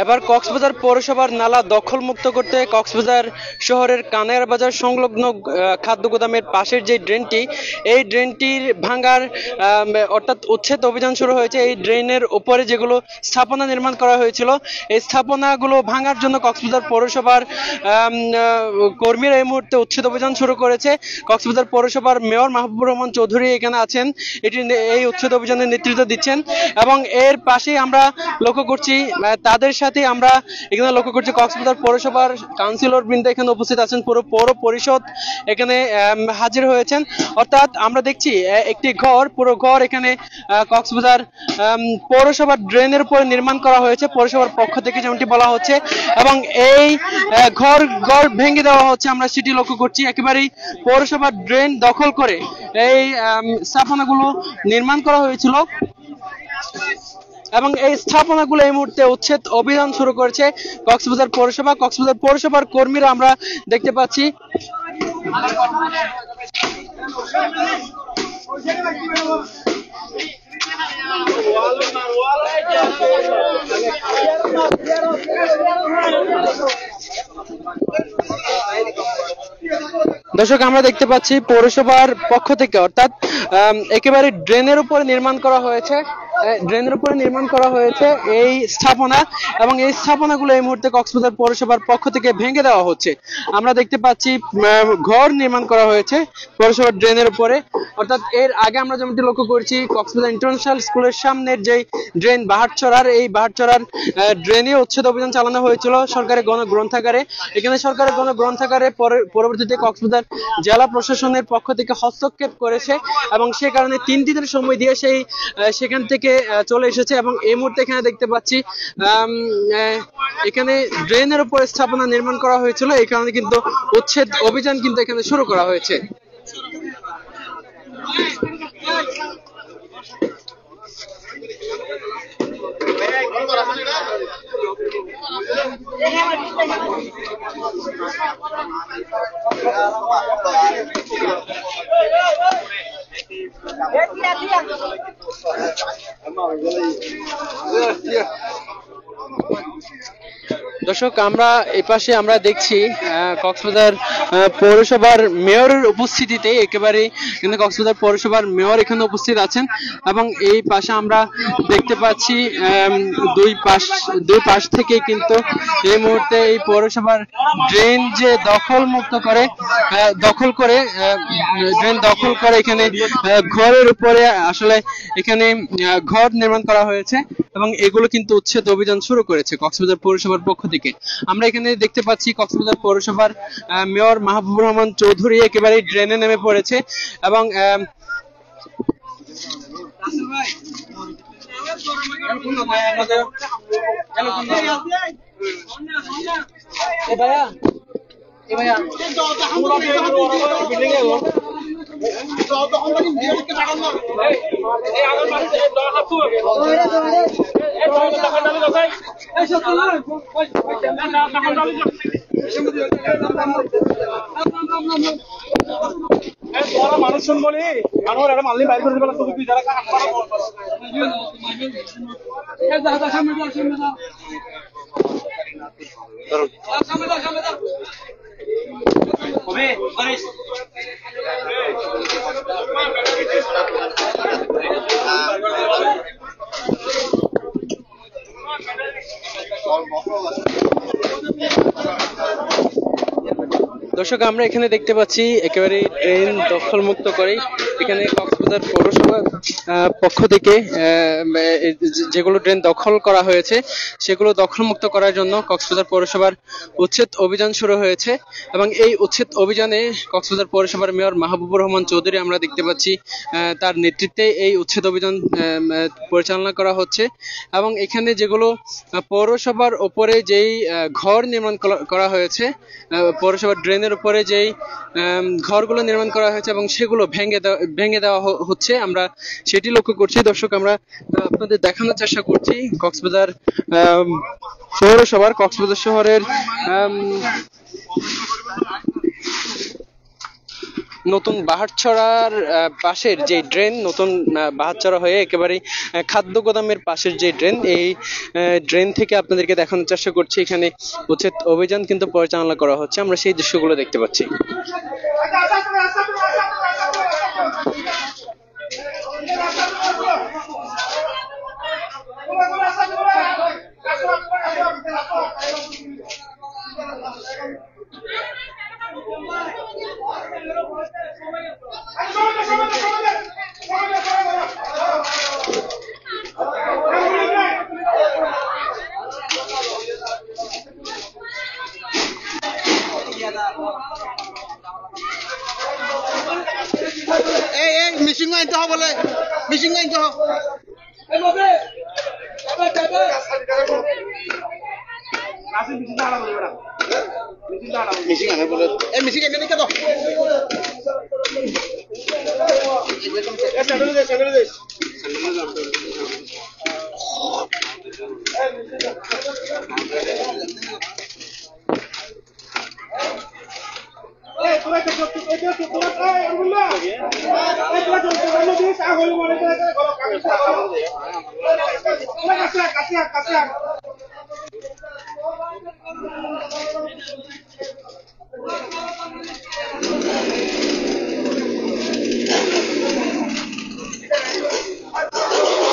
এবার কক্সবাজার পৌরসভার নালা দখল মুক্ত করতে কক্সবাজার শহরের কানাইয়ার বাজার সংলগ্ন খাদ্য গুদামের পাশের যে ড্রেনটি, এই ড্রেনটির ভাঙার অর্থাৎ উচ্ছেদ অভিযান শুরু হয়েছে। এই ড্রেনের উপরে যেগুলো স্থাপনা নির্মাণ করা হয়েছিল, এই স্থাপনাগুলো ভাঙার জন্য কক্সবাজার পৌরসভার কর্মীরা এই মুহূর্তে উচ্ছেদ অভিযান শুরু করেছে। কক্সবাজার পৌরসভার মেয়র মাহবুবুর রহমান চৌধুরী এখানে আছেন, এই উচ্ছেদ অভিযানের নেতৃত্ব দিচ্ছেন। এবং এর পাশেই আমরা লক্ষ্য করছি, তাদের সাথে আমরা এখানে লক্ষ্য করছি কক্সবাজার পৌরসভার কাউন্সিলর বৃন্দ এখানে উপস্থিত আছেন, পুরো পৌর পরিষদ এখানে হাজির হয়েছেন। অর্থাৎ আমরা দেখছি একটি পুরো ঘর এখানে কক্সবাজার পৌরসভার ড্রেনের উপরে নির্মাণ করা হয়েছে পৌরসভার পক্ষ থেকে, যেমনটি বলা হচ্ছে। এবং এই ঘর ভেঙে দেওয়া হচ্ছে, আমরা সেটি লক্ষ্য করছি। একেবারেই পৌরসভার ড্রেন দখল করে এই স্থাপনাগুলো নির্মাণ করা হয়েছিল এবং এই স্থাপনাগুলো এই মুহূর্তে উচ্ছেদ অভিযান শুরু করেছে কক্সবাজার পৌরসভার কর্মীরা আমরা দেখতে পাচ্ছি। দর্শক, আমরা দেখতে পাচ্ছি পৌরসভার পক্ষ থেকে, অর্থাৎ একেবারে ড্রেনের উপরে নির্মাণ করা হয়েছে এই স্থাপনা, এবং এই স্থাপনাগুলো এই মুহূর্তে কক্সবাজার পৌরসভার পক্ষ থেকে ভেঙে দেওয়া হচ্ছে। আমরা দেখতে পাচ্ছি ঘর নির্মাণ করা হয়েছে পৌরসভার ড্রেনের উপরে। অর্থাৎ এর আগে আমরা যেমনটি লক্ষ্য করছি, কক্সবাজার ইন্টারন্যাশনাল স্কুলের সামনের যে ড্রেন বাহারচরার, এই বাহারচরার ড্রেনে উচ্ছেদ অভিযান চালানো হয়েছিল সরকারের গণগ্রন্থাগারে। এখানে সরকারের গণগ্রন্থাগারে পরবর্তীতে কক্সবাজার জেলা প্রশাসনের পক্ষ থেকে হস্তক্ষেপ করেছে এবং সে কারণে 3 দিনের সময় দিয়ে সেখান থেকে চলে এসেছে। এবং এই মুহূর্তে এখানে দেখতে পাচ্ছি এখানে ড্রেনের উপর স্থাপনা নির্মাণ করা হয়েছিল, এই কারণে কিন্তু উচ্ছেদ অভিযান কিন্তু এখানে শুরু করা হয়েছে। দর্শক, আমরা এপাশে আমরা দেখছি কক্সবাজার পৌরসভার মেয়রের উপস্থিতিতে, একেবারে কিন্তু কক্সবাজার পৌরসভার মেয়র এখানে উপস্থিত আছেন। এবং এই পাশে আমরা দেখতে পাচ্ছি দুই পাশ থেকে কিন্তু এই মুহূর্তে এই পৌরসভার ড্রেন যে দখল করে এখানে ঘরের উপরে আসলে এখানে ঘর নির্মাণ করা হয়েছে এবং এগুলো কিন্তু উচ্ছেদ অভিযান শুরু করেছে কক্সবাজার পৌরসভার পক্ষ থেকে। আমরা এখানে দেখতে পাচ্ছি কক্সবাজার পৌরসভার মেয়র মাহবুবুর রহমান চৌধুরী একেবারে ড্রেনে নেমে পড়েছে এবং মানুষ বলি মানুষ একটা মাল্লি বাইর করে দেবে তুই যারা দর্শক, আমরা এখানে দেখতে পাচ্ছি একেবারে ড্রেন দখল মুক্ত করে এখানে কক্সবাজার পৌরসভার পক্ষ থেকে যেগুলো ড্রেন দখল করা হয়েছে সেগুলো দখল মুক্ত করার জন্য কক্সবাজার পৌরসভার উচ্ছেদ অভিযান শুরু হয়েছে। এবং এই উচ্ছেদ অভিযানে কক্সবাজার পৌরসভার মেয়র মাহবুবুর রহমান চৌধুরী আমরা দেখতে পাচ্ছি তার নেতৃত্বে এই উচ্ছেদ অভিযান পরিচালনা করা হচ্ছে। এবং এখানে যেগুলো পৌরসভার উপরে যেই ঘর নির্মাণ করা হয়েছে, পৌরসভার ড্রেনের উপরে যেই ঘরগুলো নির্মাণ করা হয়েছে এবং সেগুলো ভেঙে দেওয়া হচ্ছে, আমরা সেটি লক্ষ্য করছি। দর্শক, আমরা আপনাদের দেখানোর চেষ্টা করছি কক্সবাজার কক্সবাজার শহরের নতুন বাহারছড়ার পাশের যে ড্রেন, নতুন বাহারছড়া হয়ে একেবারে খাদ্য গোদামের পাশের যে ড্রেন, এই ড্রেন থেকে আপনাদেরকে দেখানোর চেষ্টা করছি এখানে উচ্ছেদ অভিযান কিন্তু পরিচালনা করা হচ্ছে। আমরা সেই দৃশ্যগুলো দেখতে পাচ্ছি। মিশিং লাইন তো বলে মিশিং লাইন তো মিশিং আনে বলে এই মিশিং এনে নিকে দাও স্যান্ডেল দে স্যান্ডেল দে এই তোরা তো তোরা এই আলহামদুলিল্লাহ এই তোরা তো তোরা দিস আ হলো মানে গলো কাছে কাছে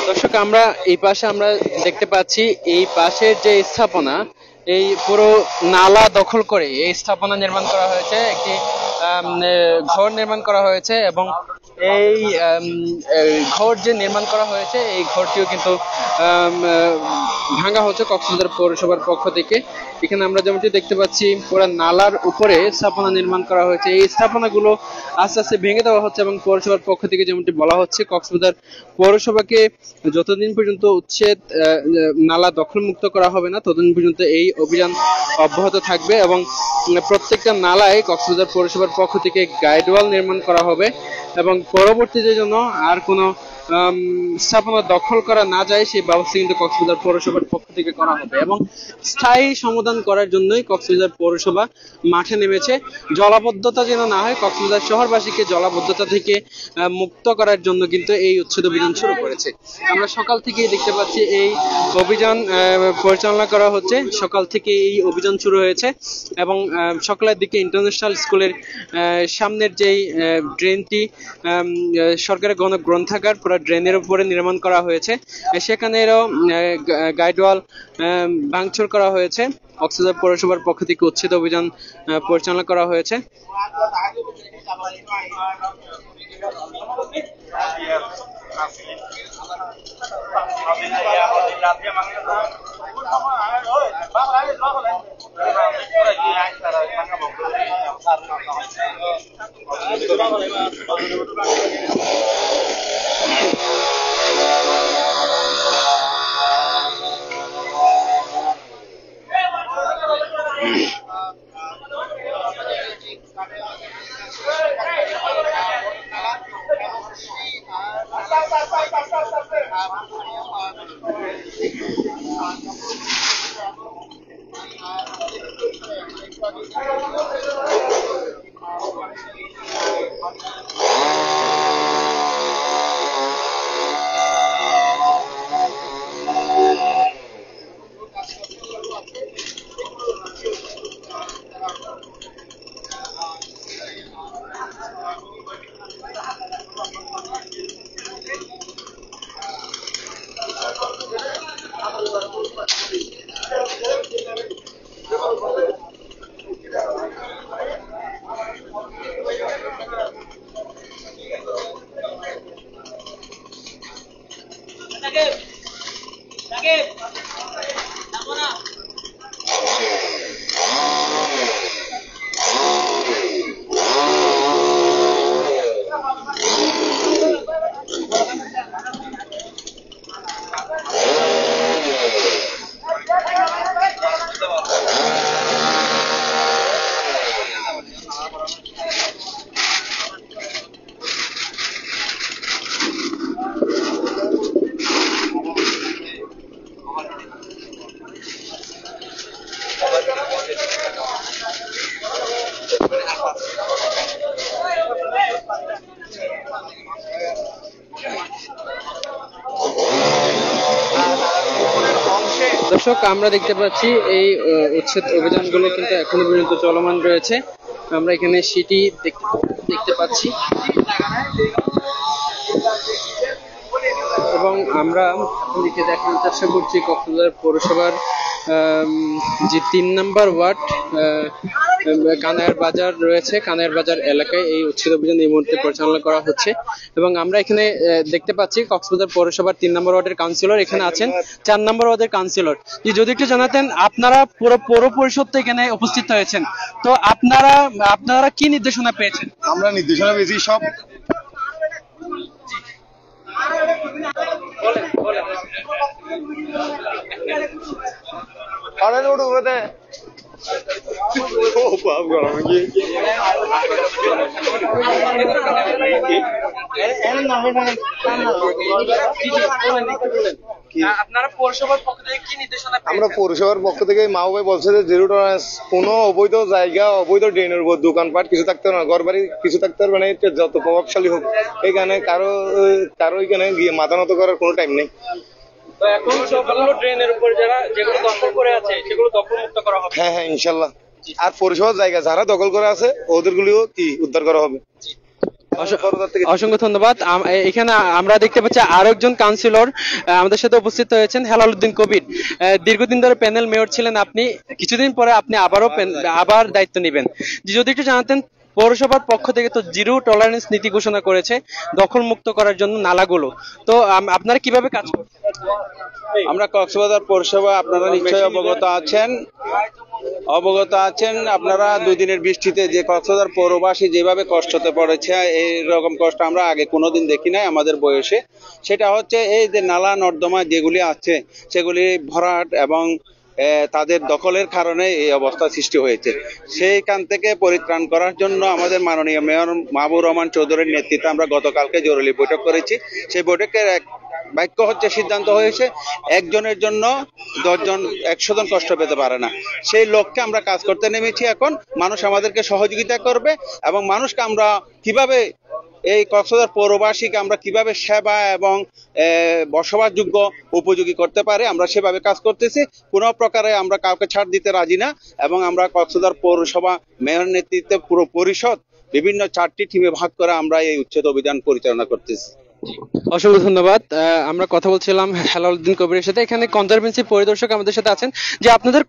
দর্শক, আমরা এই পাশে আমরা দেখতে পাচ্ছি এই পাশের যে স্থাপনা, এই পুরো নালা দখল করে এই স্থাপনা নির্মাণ করা হয়েছে, একটি ঘর নির্মাণ করা হয়েছে এবং এই ঘর যে নির্মাণ করা হয়েছে এই ঘরটিও কিন্তু ভাঙা হচ্ছে কক্সবাজার পৌরসভার পক্ষ থেকে। এখানে আমরা যেমনটি দেখতে পাচ্ছি পুরো নালার উপরে স্থাপনা নির্মাণ করা হয়েছে, এই স্থাপনাগুলো আস্তে আস্তে ভেঙে দেওয়া হচ্ছে এবং পৌরসভার পক্ষ থেকে যেমনটি বলা হচ্ছে কক্সবাজার পৌরসভাকে যতদিন পর্যন্ত উচ্ছেদ নালা দখল মুক্ত করা হবে না ততদিন পর্যন্ত এই অভিযান অব্যাহত থাকবে এবং প্রত্যেকটা নালায় কক্সবাজার পৌরসভার পক্ষ থেকে গাইডওয়াল নির্মাণ করা হবে এবং পরবর্তীতে জন্য আর কোনো স্থাপনা দখল করা না যায় সেই ব্যবস্থা কিন্তু কক্সবাজার পৌরসভার পক্ষ থেকে করা হবে এবং স্থায়ী সমাধান করার জন্যই কক্সবাজার পৌরসভা মাঠে নেমেছে। জলাবদ্ধতা যেন না হয়, কক্সবাজার শহরবাসীকে জলাবদ্ধতা থেকে মুক্ত করার জন্য কিন্তু এই উচ্ছেদ অভিযান শুরু করেছে। আমরা সকাল থেকেই দেখতে পাচ্ছি এই অভিযান পরিচালনা করা হচ্ছে, সকাল থেকে এই অভিযান শুরু হয়েছে এবং সকালের দিকে ইন্টারন্যাশনাল স্কুলের সামনের যেই ড্রেনটি সরকারের গণগ্রন্থাগার পুরো ড্রেনের উপরে নির্মাণ করা হয়েছে, সেখানেও গাইডওয়াল ভাঙচুর করা হয়েছে। কক্সবাজার পৌরসভার পক্ষ থেকে উচ্ছেদ অভিযান পরিচালনা করা হয়েছে। দর্শক, আমরা দেখতে পাচ্ছি এই উচ্ছেদ অভিযানগুলো কিন্তু এখনো পর্যন্ত চলমান রয়েছে। আমরা এখানে সেটি দেখতে পাচ্ছি এবং আমরা আপনাদেরকে দেখানোর চেষ্টা করছি কক্সবাজার পৌরসভার যে ৩ নম্বর ওয়ার্ড কানাইয়ার বাজার রয়েছে, কানাইয়ার বাজার এলাকায় এই উচ্ছেদ অভিযান এই মুহূর্তে পরিচালনা করা হচ্ছে। এবং আমরা এখানে দেখতে পাচ্ছি কক্সবাজার পৌরসভার ৩ নম্বর ওয়ার্ডের কাউন্সিলর এখানে আছেন, ৪ নম্বর ওয়ার্ডের কাউন্সিলর। যদি একটু জানাতেন, আপনারা পুরো পৌর পরিষদ তো এখানে উপস্থিত হয়েছেন, তো আপনারা কি নির্দেশনা পেয়েছেন? আমরা নির্দেশনা পেয়েছি সব আপনারা পৌরসভার পক্ষ থেকে কি নির্দেশনা পেয়েছেন? আমরা পৌরসভার পক্ষ থেকে মা ভাই বলছে যে জিরো টলারেন্স, কোনো অবৈধ জায়গা, অবৈধ ড্রেনের উপর দোকানপাট কিছু থাকতে পারবে না, ঘর বাড়ি কিছু থাকতে পারবে না। এটা যত প্রভাবশালী হোক, এখানে কারো এখানে গিয়ে মাথা নত করার কোনো টাইম নেই। তো এখন সবগুলো ড্রেনের উপর যেগুলো দখল করে আছে সেগুলো দখলমুক্ত করা হবে। হ্যাঁ হ্যাঁ, ইনশাল্লাহ। আর পৌরসভার জায়গা যারা দখল করে আছে ওদেরগুলিও কি উদ্ধার করা হবে। অসংখ্য ধন্যবাদ। এখানে আমরা দেখতে পাচ্ছি আরো একজন কাউন্সিলর আমাদের সাথে উপস্থিত হয়েছেন, হেলালুদ্দিন কবির। দীর্ঘদিন ধরে প্যানেল মেয়র ছিলেন আপনি, কিছুদিন পরে আপনি আবার দায়িত্ব নেবেন। যদি একটু জানাতেন, পৌরসভার পক্ষ থেকে তো জিরো টলারেন্স নীতি ঘোষণা করেছে দখল মুক্ত করার জন্য নালাগুলো, তো আপনারা কিভাবে কাজ করছেন? আমরা কক্সবাজার পৌরসভা, আপনারা নিশ্চয়ই অবগত আছেন। আপনারা 2 দিনের বৃষ্টিতে যে কক্সবাজার পৌরবাসী যেভাবে কষ্টতে পড়েছে, এইরকম কষ্ট আমরা আগে কোনোদিন দেখি নাই আমাদের বয়সে। সেটা হচ্ছে এই যে নালা নর্দমা যেগুলি আছে সেগুলি ভরাট এবং তাদের দখলের কারণে এই অবস্থা সৃষ্টি হয়েছে। সেইখান থেকে পরিত্রাণ করার জন্য আমাদের মাননীয় মেয়র মাহবুব রহমান চৌধুরীর নেতৃত্বে আমরা গতকালকে জরুরি বৈঠক করেছি। সেই বৈঠকের বাক্য হচ্ছে, সিদ্ধান্ত হয়েছে একজনের জন্য 10 জন 100 জন কষ্ট পেতে পারে না। সেই লক্ষ্যে আমরা কাজ করতে নেমেছি। এখন মানুষ আমাদেরকে সহযোগিতা করবে এবং মানুষকে আমরা কিভাবে এই কক্সবাজার পৌরবাসীকে আমরা কিভাবে সেবা এবং বসবাসযোগ্য উপযোগী করতে পারে আমরা সেভাবে কাজ করতেছি। কোনো প্রকারে আমরা কাউকে ছাড় দিতে রাজি না এবং আমরা কক্সবাজার পৌরসভা মেয়র নেতৃত্বে পুরো পরিষদ বিভিন্ন 4টি টিমে ভাগ করে আমরা এই উচ্ছেদ অভিযান পরিচালনা করতেছি। অসংখ্য ধন্যবাদ। আমরা কথা বলছিলাম হেলালুদ্দিন কবিরের সাথে। এখানে কনজারভেন্সি পরিদর্শক আমাদের সাথে আছেন, যে আপনাদের